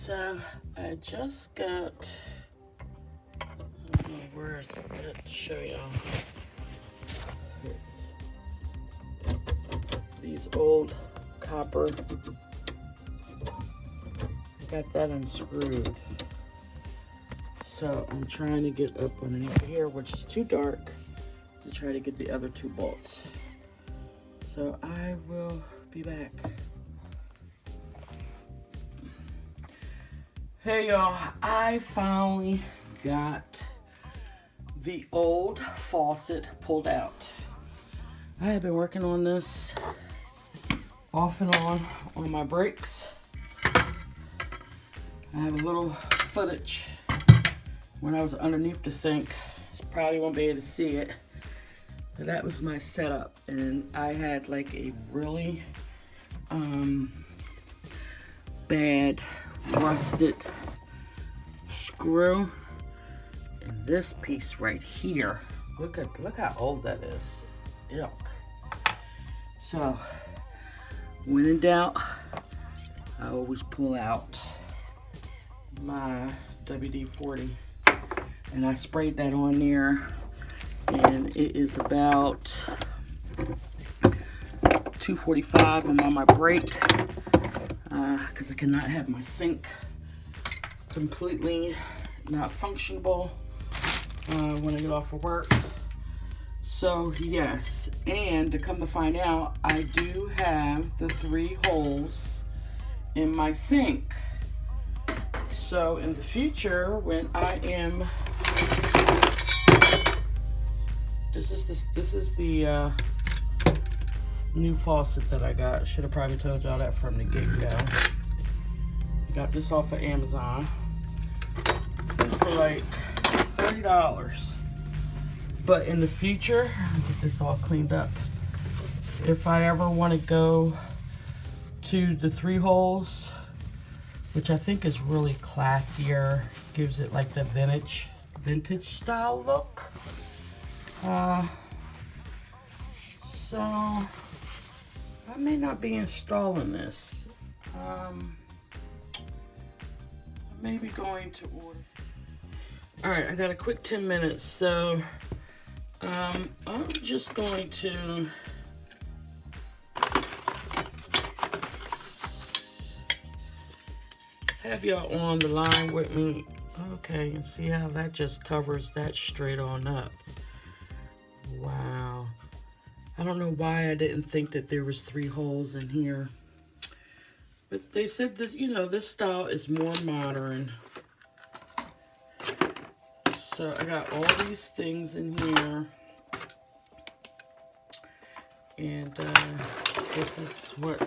So I just got, I don't know where is that to show y'all. These old copper, I got that unscrewed. So I'm trying to get up underneath here, which is too dark, to try to get the other two bolts. So I will be back. Hey y'all, I finally got the old faucet pulled out. I have been working on this off and on my breaks. I have a little footage when I was underneath the sink. You probably won't be able to see it, but that was my setup, and I had like a really bad rusted screw in this piece right here. Look how old that is. Yuck. So when in doubt, I always pull out my WD-40, and I sprayed that on there, and it is about 2:45. I'm on my break because I cannot have my sink completely not functionable when I get off of work. So yes, and to come to find out, I do have the 3 holes in my sink. So in the future, when I am, this is the new faucet that I got. Should have probably told y'all that from the get-go. Got this off of Amazon for like $30. But in the future, I'll get this all cleaned up. If I ever want to go to the 3 holes, which I think is really classier, gives it like the vintage style look. So I may not be installing this. I may be going to order. All right, I got a quick 10 minutes, so I'm just going to have y'all on the line with me. Okay, and see how that just covers that straight on up. Wow. I don't know why I didn't think that there was 3 holes in here. But they said this, you know, this style is more modern. So I got all these things in here. And this is what,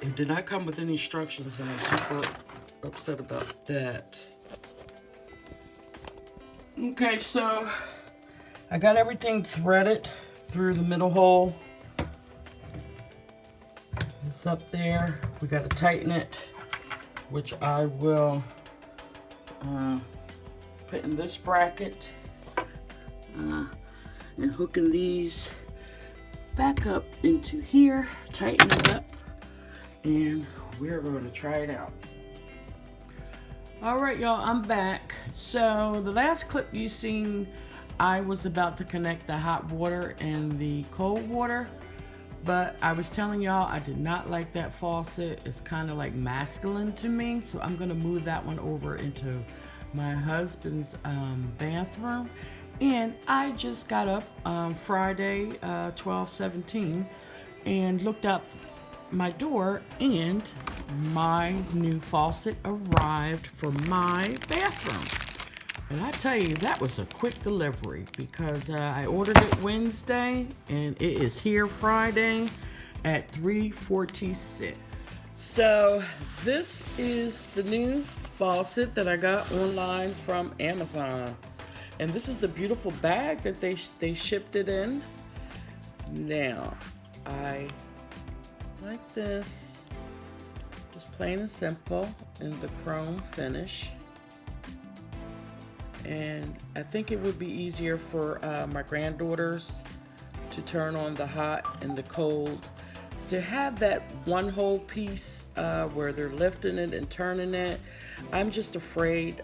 it did not come with any instructions, and I'm super upset about that. Okay, so I got everything threaded through the middle hole. It's up there. We got to tighten it, which I will put in this bracket and hooking these back up into here, tighten it up, and we're going to try it out. All right, y'all, I'm back. So the last clip you seen, I was about to connect the hot water and the cold water, but I was telling y'all I did not like that faucet. It's kind of like masculine to me, so I'm gonna move that one over into my husband's bathroom. And I just got up Friday, 12/17, and looked out my door, and my new faucet arrived for my bathroom. And I tell you, that was a quick delivery, because I ordered it Wednesday and it is here Friday at 3:46. So this is the new faucet that I got online from Amazon. And this is the beautiful bag that they shipped it in. Now, I like this, just plain and simple in the chrome finish. And I think it would be easier for my granddaughters to turn on the hot and the cold. To have that one whole piece where they're lifting it and turning it. I'm just afraid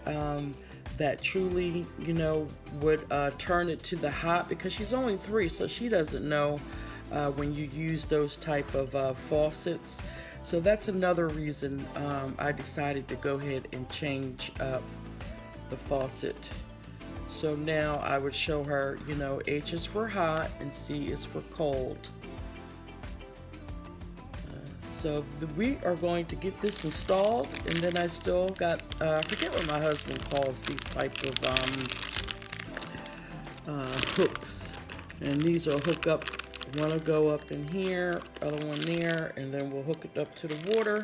that Truly, you know, would turn it to the hot, because she's only 3, so she doesn't know when you use those type of faucets. So that's another reason I decided to go ahead and change up the faucet. So now I would show her, you know, H is for hot and C is for cold. So we are going to get this installed, and then I still got, I forget what my husband calls these type of hooks. And these will hook up, one will go up in here, other one there, and then we'll hook it up to the water.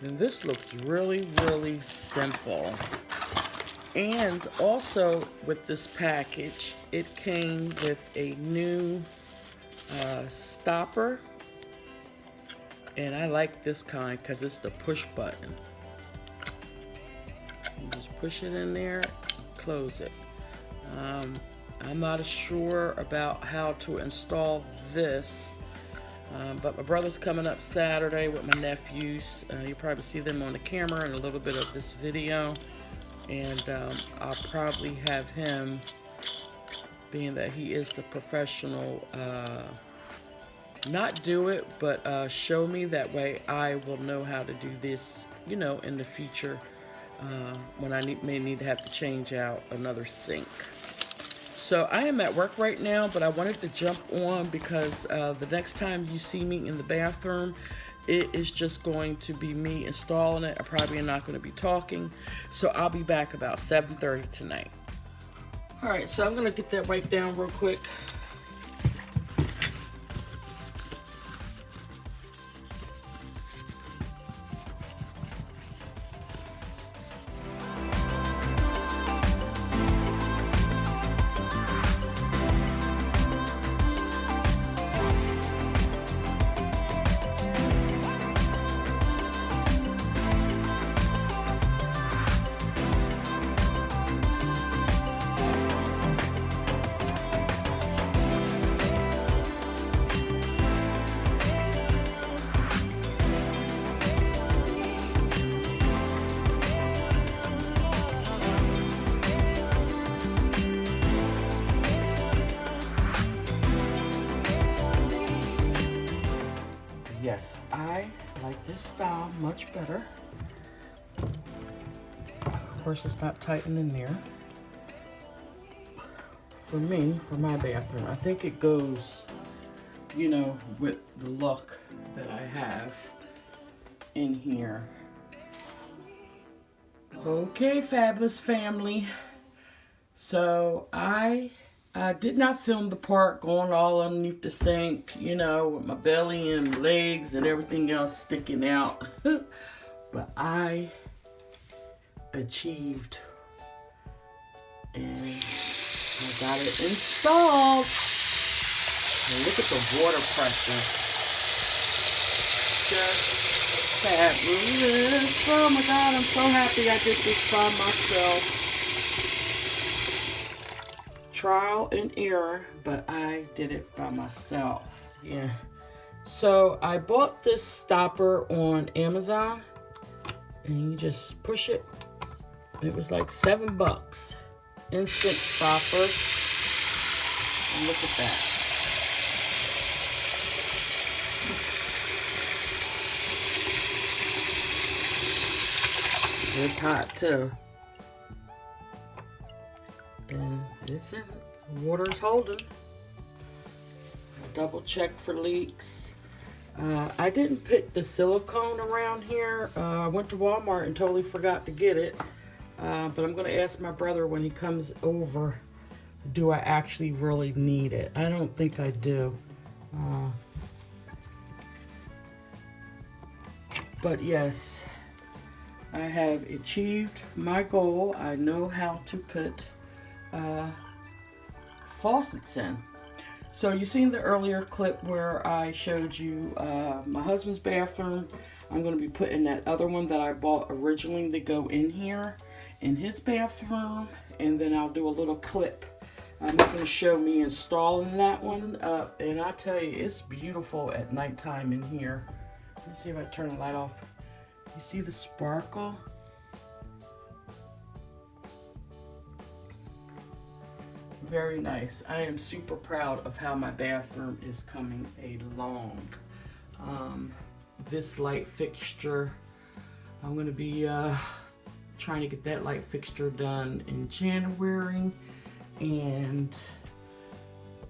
And this looks really, really simple. And also with this package, it came with a new stopper. And I like this kind because it's the push button. You just push it in there, close it. I'm not sure about how to install this, but my brother's coming up Saturday with my nephews. You probably see them on the camera in a little bit of this video. And I'll probably have him, being that he is the professional, not do it, but show me. That way I will know how to do this, you know, in the future, when I may need to have to change out another sink. So I am at work right now, but I wanted to jump on because the next time you see me in the bathroom, it is just going to be me installing it. I probably am not going to be talking. So I'll be back about 7:30 tonight. All right, so I'm going to get that right down real quick. Yes, I like this style much better. Of course, it's not tightened in there. For me, for my bathroom, I think it goes, you know, with the look that I have in here. Okay, fabulous family. So I did not film the part going all underneath the sink, you know, with my belly and legs and everything else sticking out. But I achieved, and I got it installed. And look at the water pressure. Just fabulous. Oh my God, I'm so happy I did this by myself. Trial and error, but I did it by myself. Yeah. So I bought this stopper on Amazon, and you just push it. It was like $7. Instant stopper. And look at that. It's hot too. And it's in. Water's holding. Double check for leaks. I didn't put the silicone around here. I went to Walmart and totally forgot to get it. But I'm going to ask my brother when he comes over, do I actually really need it? I don't think I do. But yes, I have achieved my goal. I know how to put faucets in. So you seen the earlier clip where I showed you my husband's bathroom. I'm going to be putting that other one that I bought originally to go in here in his bathroom, and then I'll do a little clip. I'm going to show me installing that one up, and I tell you, it's beautiful at nighttime in here. Let me see if I turn the light off. You see the sparkle? Very nice. I am super proud of how my bathroom is coming along. This light fixture, I'm going to be trying to get that light fixture done in January, and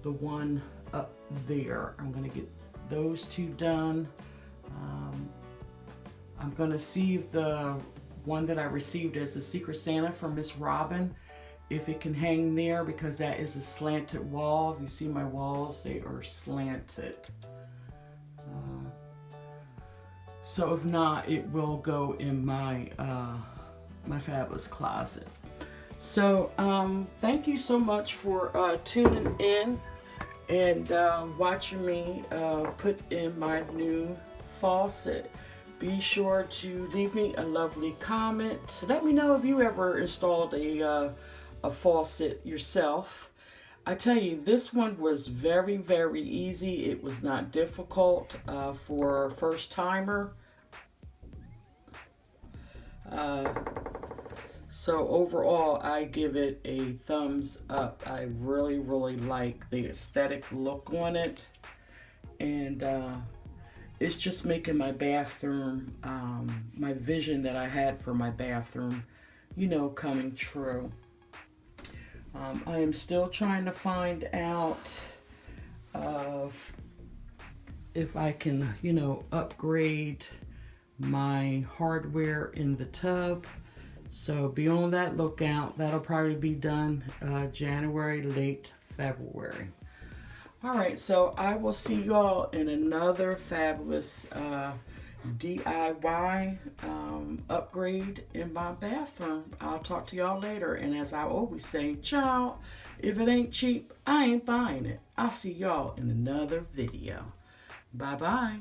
the one up there, I'm going to get those two done. I'm going to see if the one that I received as a Secret Santa from Miss Robin, if it can hang there, because that is a slanted wall. You see my walls, they are slanted. So if not, it will go in my my fabulous closet. So thank you so much for tuning in and watching me put in my new faucet. Be sure to leave me a lovely comment. Let me know if you ever installed a faucet yourself. I tell you, this one was very, very easy. It was not difficult for a first timer. So overall, I give it a thumbs up. I really, really like the aesthetic look on it. And it's just making my bathroom, my vision that I had for my bathroom, you know, coming true. I am still trying to find out if I can, you know, upgrade my hardware in the tub. So be on that lookout. That'll probably be done January, late February. All right, so I will see y'all in another fabulous DIY upgrade in my bathroom. I'll talk to y'all later. And as I always say, child, if it ain't cheap, I ain't buying it. I'll see y'all in another video. Bye-bye.